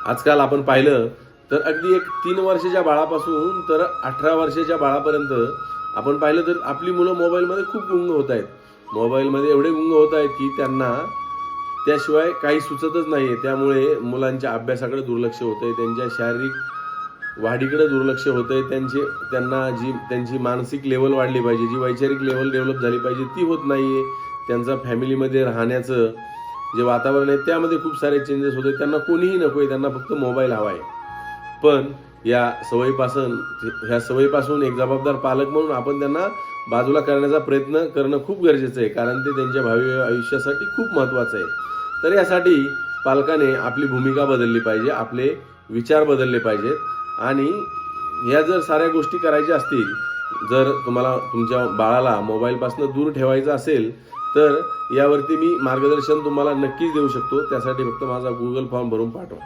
आजकाल आपण पाहिलं तर अगदी एक 3 वर्षाच्या बाळापासून तर 18 वर्षाच्या बाळापर्यंत आपण पाहिलं तर आपली मुलं मोबाईलमध्ये खूप गुंग होत आहेत. मोबाईलमध्ये एवढे गुंग होत आहेत की त्यांना त्याशिवाय काही सुचतच नाही आहे. त्यामुळे मुलांच्या अभ्यासाकडे दुर्लक्ष होतंय, त्यांच्या शारीरिक वाढीकडे दुर्लक्ष होतंय, त्यांना त्यांची मानसिक लेव्हल वाढली पाहिजे, जी वैचारिक लेव्हल डेव्हलप झाली पाहिजे ती होत नाही आहे. त्यांचा फॅमिलीमध्ये राहण्याचं जे वातावरण आहे त्यामध्ये खूप सारे चेंजेस होते. त्यांना कोणीही नको आहे, त्यांना फक्त मोबाईल हवा आहे. पण ह्या सवयीपासून एक जबाबदार पालक म्हणून आपण त्यांना बाजूला करण्याचा प्रयत्न करणं खूप गरजेचं आहे, कारण ते त्यांच्या भावी आयुष्यासाठी खूप महत्त्वाचं आहे. तर यासाठी पालकाने आपली भूमिका बदलली पाहिजे, आपले विचार बदलले पाहिजेत आणि ह्या जर साऱ्या गोष्टी करायच्या असतील, जर तुम्हाला तुमच्या बाळाला मोबाईलपासून दूर ठेवायचं असेल तर यावरती मी मार्गदर्शन तुम्हाला नक्कीच देऊ शकतो. त्यासाठी फक्त माझा Google फॉर्म भरून पाठवा.